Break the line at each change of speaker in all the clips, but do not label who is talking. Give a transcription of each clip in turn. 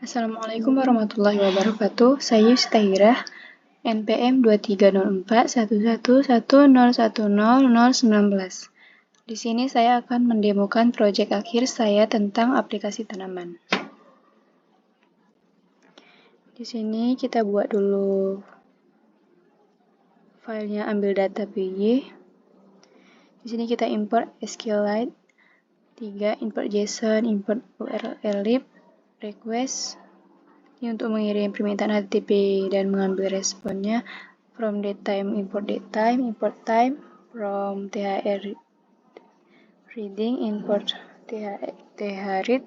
Assalamualaikum warahmatullahi wabarakatuh. Saya Yustahirah, NPM 230411101019. Di sini saya akan mendemokan proyek akhir saya tentang aplikasi tanaman. Di sini kita buat dulu filenya, ambil data PY. Di sini kita import SQLite 3, import JSON, import URL lib, request. Ini untuk mengirim permintaan HTTP dan mengambil responnya. From datetime, import datetime, import time. From thr reading, import thread.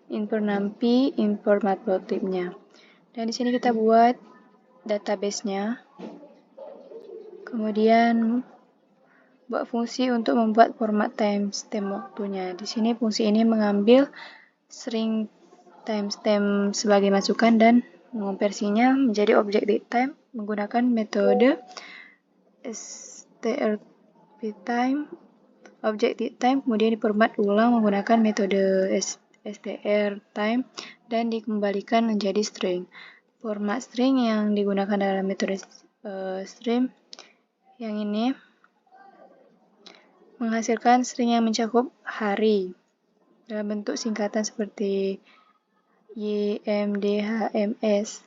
Import numpy, import matplotlib-nya. Dan di sini kita buat database-nya. Kemudian buat fungsi untuk membuat format timestamp waktunya. Di sini fungsi ini mengambil string timestamp sebagai masukan dan mengonversinya menjadi objek datetime menggunakan metode strptime objek datetime, kemudian diformat ulang menggunakan metode strtime dan dikembalikan menjadi string. Format string yang digunakan dalam metode string yang ini menghasilkan string yang mencakup hari dalam bentuk singkatan seperti YMDHMS.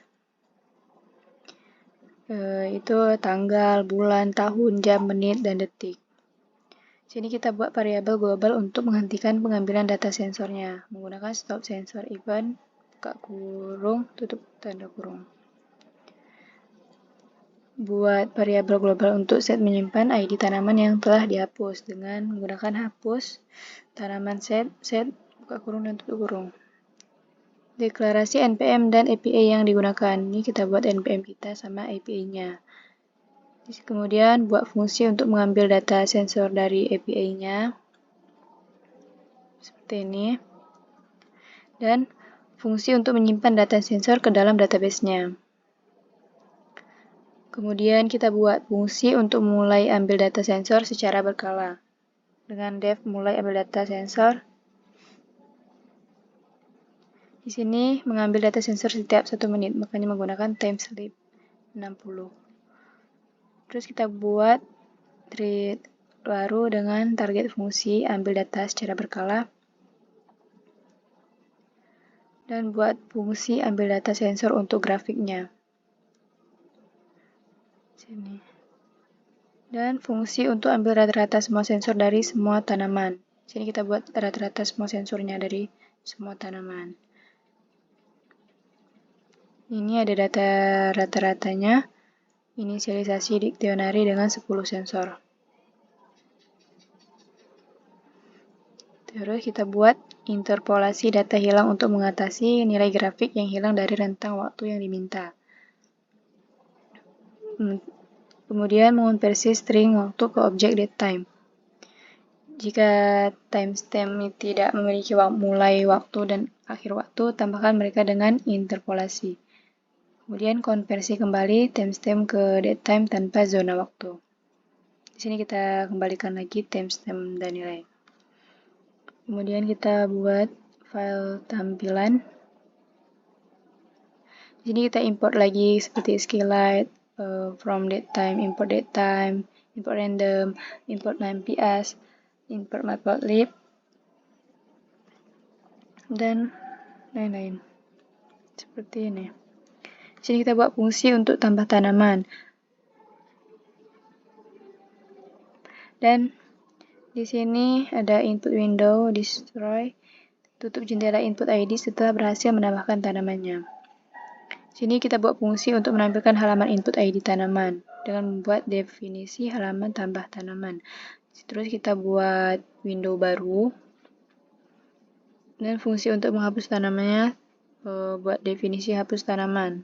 Itu tanggal, bulan, tahun, jam, menit, dan detik. Sini kita buat variabel global untuk menghentikan pengambilan data sensornya menggunakan stop sensor event, buka kurung, tutup tanda kurung. Buat variabel global untuk set menyimpan ID tanaman yang telah dihapus dengan menggunakan hapus tanaman set, buka kurung dan tutup kurung. Deklarasi NPM dan API yang digunakan. Ini kita buat NPM kita sama API-nya. Kemudian buat fungsi untuk mengambil data sensor dari API-nya. Seperti ini. Dan fungsi untuk menyimpan data sensor ke dalam database-nya. Kemudian kita buat fungsi untuk mulai ambil data sensor secara berkala. Dengan def mulai ambil data sensor. Di sini mengambil data sensor setiap 1 menit, makanya menggunakan timeslip 60. Terus kita buat thread baru dengan target fungsi ambil data secara berkala. Dan buat fungsi ambil data sensor untuk grafiknya. Sini. Dan fungsi untuk ambil rata-rata semua sensor dari semua tanaman. Sini kita buat rata-rata semua sensornya dari semua tanaman. Ini ada data rata-ratanya. Inisialisasi diktionary dengan 10 sensor. Terus kita buat interpolasi data hilang untuk mengatasi nilai grafik yang hilang dari rentang waktu yang diminta. Kemudian mengonversi string waktu ke objek datetime. Jika timestamp tidak memiliki mulai waktu dan akhir waktu, tambahkan mereka dengan interpolasi. Kemudian konversi kembali timestamp ke datetime tanpa zona waktu. Di sini kita kembalikan lagi timestamp dan nilai. Kemudian kita buat file tampilan. Di sini kita import lagi seperti SQLite, from datetime, import random, import numpy-as, import matplotlib, dan lain-lain. Seperti ini. Di sini kita buat fungsi untuk tambah tanaman. Dan di sini ada input window, destroy, tutup jendela input ID setelah berhasil menambahkan tanamannya. Sini kita buat fungsi untuk menampilkan halaman input ID tanaman dengan membuat definisi halaman tambah tanaman. Terus kita buat window baru dan fungsi untuk menghapus tanamannya, buat definisi hapus tanaman.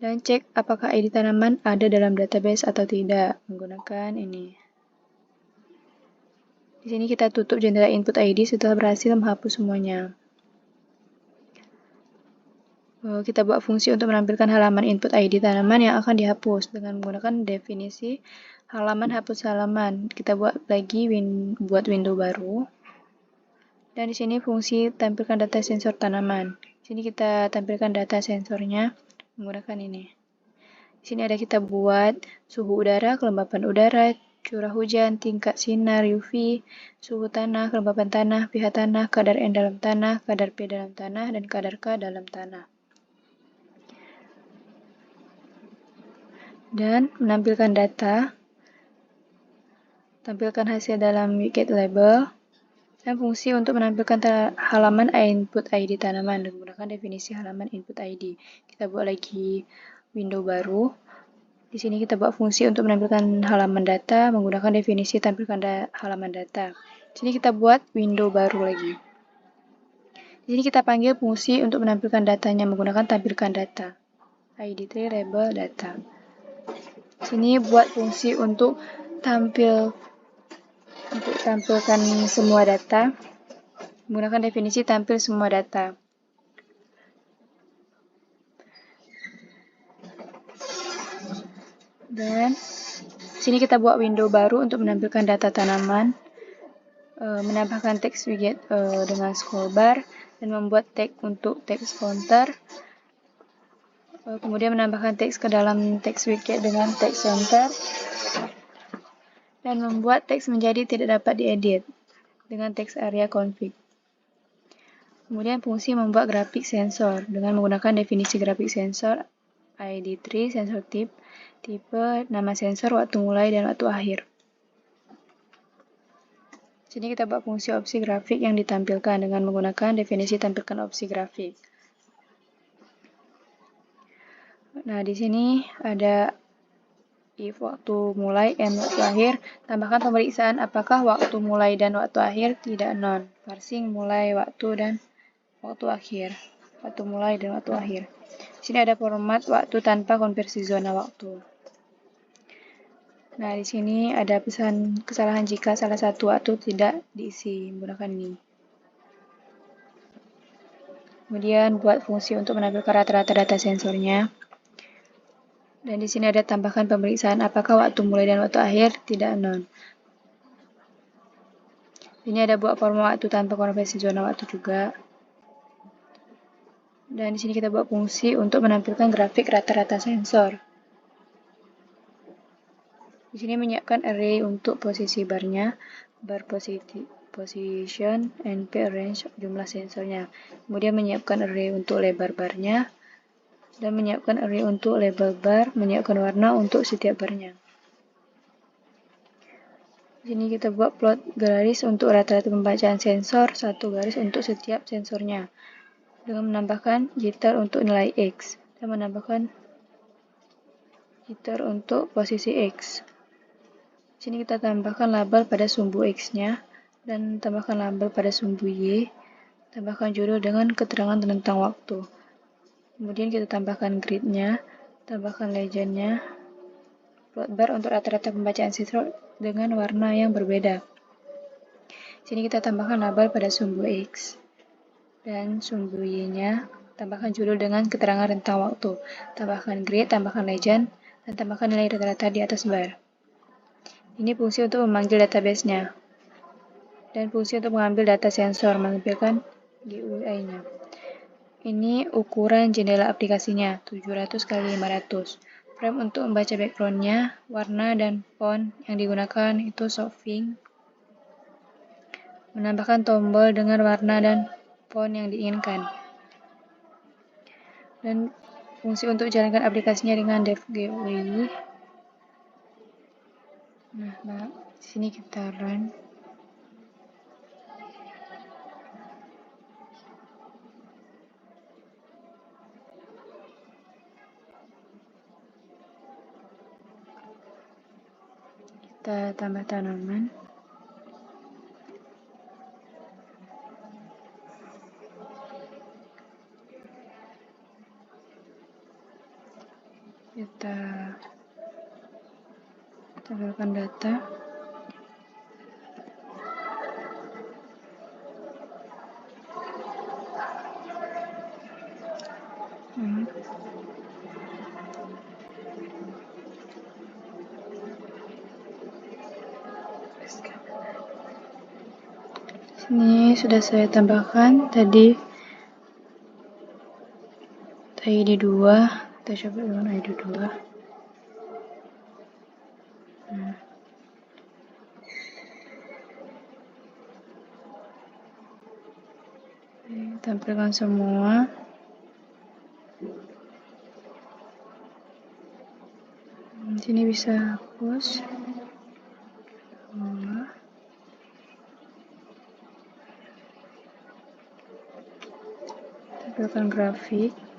Dan cek apakah ID tanaman ada dalam database atau tidak menggunakan ini. Di sini kita tutup jendela input ID setelah berhasil menghapus semuanya. Kita buat fungsi untuk menampilkan halaman input ID tanaman yang akan dihapus dengan menggunakan definisi halaman hapus halaman. Kita buat lagi buat window baru Dan di sini fungsi tampilkan data sensor tanaman. Di sini kita tampilkan data sensornya menggunakan ini. Di sini ada kita buat suhu udara, kelembapan udara, curah hujan, tingkat sinar UV, suhu tanah, kelembapan tanah, pH tanah, kadar N dalam tanah, kadar P dalam tanah, dan kadar K dalam tanah. Dan menampilkan data, tampilkan hasil dalam widget label, dan fungsi untuk menampilkan halaman input ID tanaman dengan menggunakan definisi halaman input ID. Kita buat lagi window baru. Di sini kita buat fungsi untuk menampilkan halaman data menggunakan definisi tampilkan halaman data. Di sini kita buat window baru lagi. Di sini kita panggil fungsi untuk menampilkan datanya menggunakan tampilkan data. ID3 label data. Di sini buat fungsi untuk tampilkan semua data menggunakan definisi tampil semua data. Dan sini kita buat window baru untuk menampilkan data tanaman, menambahkan teks widget dengan scroll bar, dan membuat tag untuk text counter. Kemudian menambahkan teks ke dalam teks widget dengan text center, dan membuat teks menjadi tidak dapat diedit dengan text area config. Kemudian fungsi membuat grafik sensor dengan menggunakan definisi grafik sensor ID3, sensor tipe, nama sensor, waktu mulai, dan waktu akhir. Sini kita buat fungsi opsi grafik yang ditampilkan dengan menggunakan definisi tampilkan opsi grafik. Nah, di sini ada if waktu mulai and waktu akhir, tambahkan pemeriksaan apakah waktu mulai dan waktu akhir tidak non. Parsing mulai waktu dan waktu akhir. Waktu mulai dan waktu akhir. Di sini ada format waktu tanpa konversi zona waktu. Nah, di sini ada pesan kesalahan jika salah satu waktu tidak diisi menggunakan ini. Kemudian buat fungsi untuk menampilkan rata-rata data sensornya. Dan di sini ada tambahkan pemeriksaan apakah waktu mulai dan waktu akhir tidak non. Ini ada buat format waktu tanpa konversi zona waktu juga. Dan di sini kita buat fungsi untuk menampilkan grafik rata-rata sensor. Di sini menyiapkan array untuk posisi barnya, bar position, NP range jumlah sensornya. Kemudian menyiapkan array untuk lebar barnya, dan menyiapkan array untuk label bar, menyiapkan warna untuk setiap barnya. Di sini kita buat plot garis untuk rata-rata pembacaan sensor, satu garis untuk setiap sensornya, dengan menambahkan jitter untuk nilai X, dan menambahkan jitter untuk posisi X. Di sini kita tambahkan label pada sumbu X-nya, dan tambahkan label pada sumbu Y, tambahkan judul dengan keterangan tentang waktu. Kemudian kita tambahkan grid-nya, tambahkan legend-nya, plot bar untuk rata-rata pembacaan sensor dengan warna yang berbeda. Di sini kita tambahkan label pada sumbu X, dan sumbu Y-nya, tambahkan judul dengan keterangan tentang waktu, tambahkan grid, tambahkan legend, dan tambahkan nilai rata-rata di atas bar. Ini fungsi untuk memanggil database-nya. Dan fungsi untuk mengambil data sensor, menampilkan GUI-nya. Ini ukuran jendela aplikasinya, 700 x 500. Frame untuk membaca background-nya, warna dan font yang digunakan itu Softink. Menambahkan tombol dengan warna dan font yang diinginkan. Dan fungsi untuk jalankan aplikasinya dengan dev GUI. Nah, di sini kita run. Kita tambah tanaman. Kita tampilkan data. Ini sudah saya tambahkan tadi ID 2. Kita coba dengan ID 2. Tampilkan semua. Di sini bisa hapus. Tampilkan grafik.